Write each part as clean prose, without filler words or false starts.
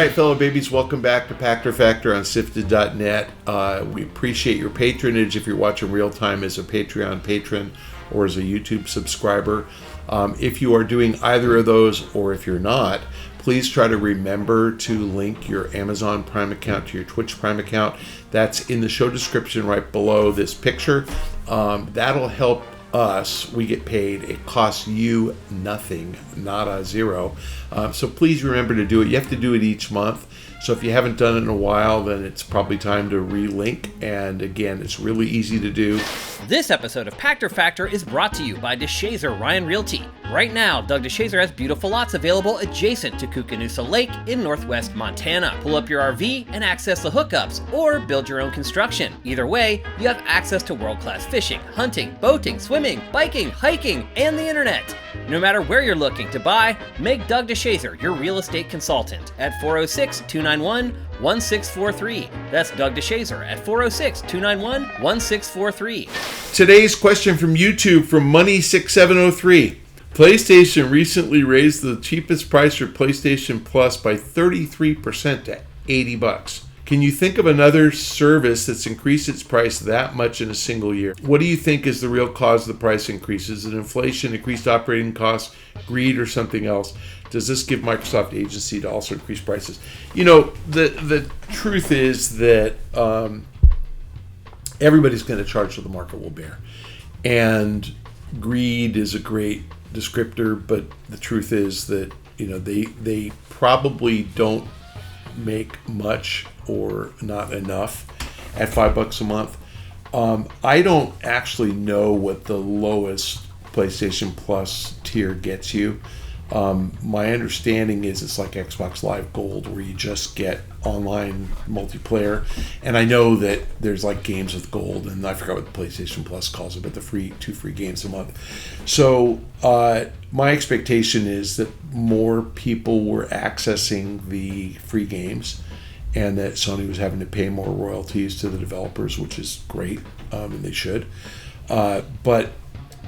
right, fellow babies, welcome back to Pachter Factor on SIFTD.net. We appreciate your patronage if you're watching real time as a Patreon patron or as a YouTube subscriber. If you are doing either of those, or if you're not, please try to remember to link your Amazon Prime account to your Twitch Prime account. That's in the show description right below this picture. That'll help us. We get paid. It costs you nothing, not a zero. So please remember to do it. You have to do it each month. So if you haven't done it in a while, then it's probably time to relink. And again, it's really easy to do. This episode of Pachter Factor is brought to you by DeShazer Ryan Realty. Right now, Doug DeShazer has beautiful lots available adjacent to Koocanusa Lake in northwest Montana. Pull up your RV and access the hookups, or build your own construction. Either way, you have access to world-class fishing, hunting, boating, swimming, biking, hiking, and the internet. No matter where you're looking to buy, make Doug DeShazer your real estate consultant at 406-291-1643. That's Doug DeShazer at 406-291-1643. Today's question from YouTube from Money6703. PlayStation recently raised the cheapest price for PlayStation Plus by 33% to $80. Can you think of another service that's increased its price that much in a single year? What do you think is the real cause of the price increase? Is it inflation, increased operating costs, greed, or something else? Does this give Microsoft agency to also increase prices? You know, the truth is that everybody's going to charge what the market will bear. And greed is a great descriptor, but the truth is that, you know, they probably don't make much or not enough at $5 a month. I don't actually know what the lowest PlayStation Plus tier gets you. My understanding is it's like Xbox Live Gold, where you just get online multiplayer. And I know that there's like games with gold, and I forgot what the PlayStation Plus calls it, but the two free games a month. So my expectation is that more people were accessing the free games, and that Sony was having to pay more royalties to the developers, which is great, and they should. But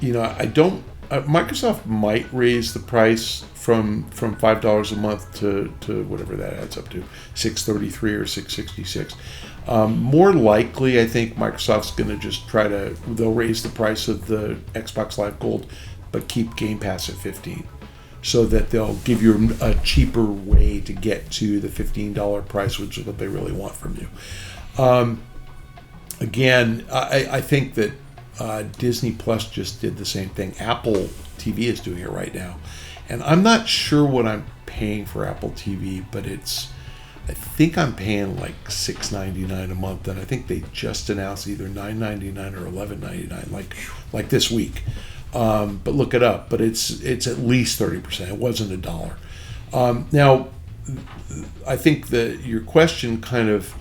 you know, I don't. Microsoft might raise the price from $5 a month to whatever that adds up to, $633 or $666. More likely, I think Microsoft's going to just they'll raise the price of the Xbox Live Gold, but keep Game Pass at $15, so that they'll give you a cheaper way to get to the $15 price, which is what they really want from you. Again, I think that Disney Plus just did the same thing. Apple TV is doing it right now. And I'm not sure what I'm paying for Apple TV, but I think I'm paying like $6.99 a month. And I think they just announced either $9.99 or $11.99, like this week. But look it up. But it's at least 30%. It wasn't $1. Now, I think that your question kind of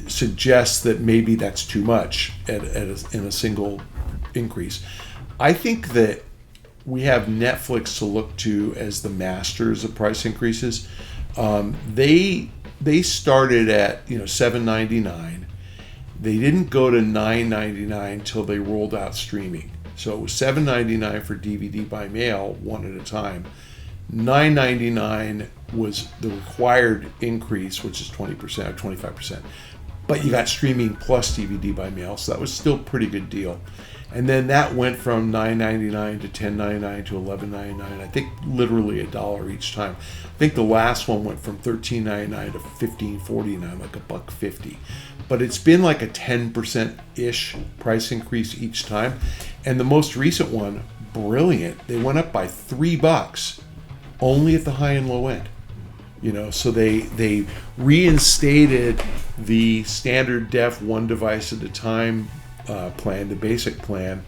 suggests that maybe that's too much in a single increase. I think that we have Netflix to look to as the masters of price increases. They started at $7.99. They didn't go to $9.99 until they rolled out streaming. So it was $7.99 for DVD by mail, one at a time. $9.99 was the required increase, which is 20% or 25%. But you got streaming plus DVD by mail, so that was still a pretty good deal. And then that went from $9.99 to $10.99 to $11.99. I think literally $1 each time. I think the last one went from $13.99 to $15.49, like $1.50. But it's been like a 10%-ish price increase each time. And the most recent one, brilliant. They went up by $3, only at the high and low end. So they reinstated the standard def one device at a time plan, the basic plan,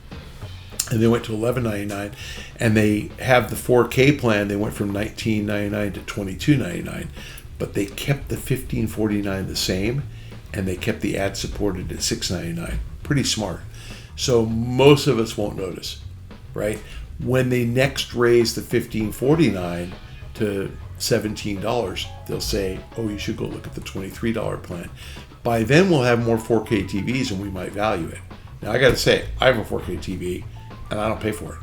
and they went to $11.99, and they have the 4K plan. They went from $19.99 to $22.99, but they kept the $15.49 the same, and they kept the ad supported at $6.99. Pretty smart. So most of us won't notice, right? When they next raise the $15.49 to $17, they'll say, oh, you should go look at the $23 plan. By then we'll have more 4K TVs and we might value it. Now I gotta say, I have a 4K TV and I don't pay for it,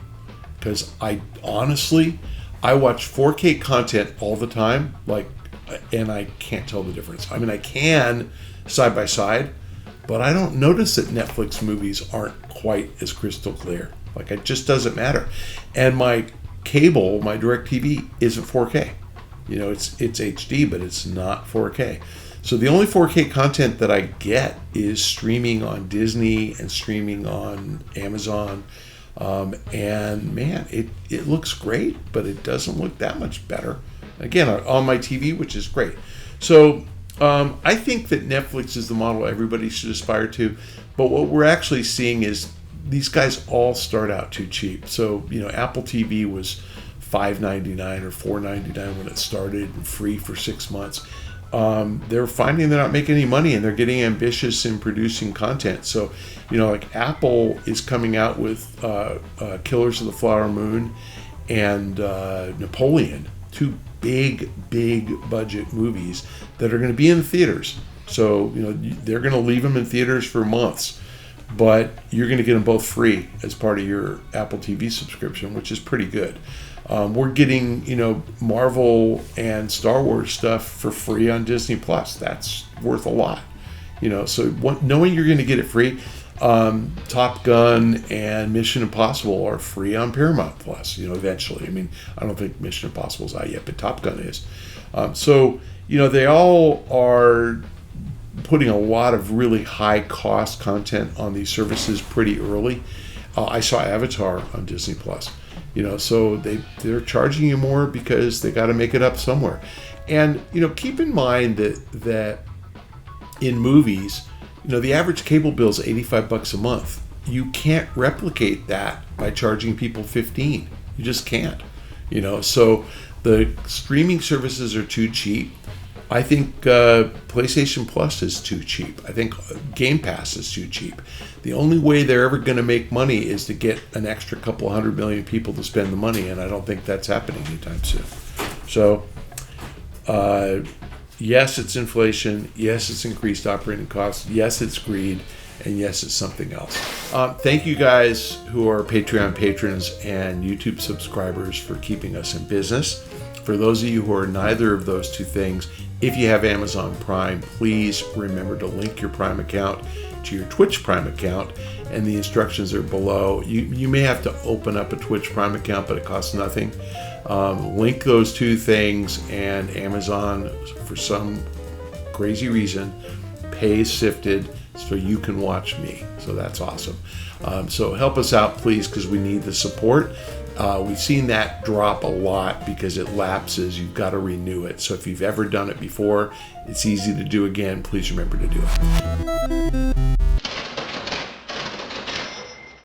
because I watch 4K content all the time. Like and I can't tell the difference. I mean, I can side by side, but I don't notice that Netflix movies aren't quite as crystal clear. Like, it just doesn't matter. And my cable, my DirecTV, isn't 4K. You know, it's HD, but it's not 4K. So the only 4K content that I get is streaming on Disney and streaming on Amazon. And man, it looks great, but it doesn't look that much better. Again, on my TV, which is great. So I think that Netflix is the model everybody should aspire to. But what we're actually seeing is these guys all start out too cheap. So, you know, Apple TV was $5.99 or $4.99 when it started, and free for 6 months. They're finding they're not making any money, and they're getting ambitious in producing content. So, you know, like Apple is coming out with Killers of the Flower Moon and Napoleon, two big budget movies that are going to be in the theaters. So, you know, they're going to leave them in theaters for months, but you're going to get them both free as part of your Apple TV subscription, which is pretty good. We're getting, you know, Marvel and Star Wars stuff for free on Disney Plus. That's worth a lot, you know. So knowing you're going to get it free, Top Gun and Mission Impossible are free on Paramount Plus. You know, eventually. I mean, I don't think Mission Impossible's out yet, but Top Gun is. So you know, they all are putting a lot of really high cost content on these services pretty early. I saw Avatar on Disney Plus. You know, so they're charging you more because they got to make it up somewhere. And, you know, keep in mind that in movies, you know, the average cable bill is $85 a month. You can't replicate that by charging people $15. You just can't. You know, so the streaming services are too cheap. I think PlayStation Plus is too cheap. I think Game Pass is too cheap. The only way they're ever going to make money is to get an extra couple 100 million people to spend the money, and I don't think that's happening anytime soon. So, yes, it's inflation. Yes, it's increased operating costs. Yes, it's greed. And yes, it's something else. Thank you guys who are Patreon patrons and YouTube subscribers for keeping us in business. For those of you who are neither of those two things, if you have Amazon Prime, please remember to link your Prime account to your Twitch Prime account, and the instructions are below. You may have to open up a Twitch Prime account, but it costs nothing. Link those two things, and Amazon, for some crazy reason, pays SIFTD so you can watch me. So that's awesome. So help us out, please, because we need the support. We've seen that drop a lot because it lapses. You've got to renew it. So if you've ever done it before, it's easy to do again. Please remember to do it.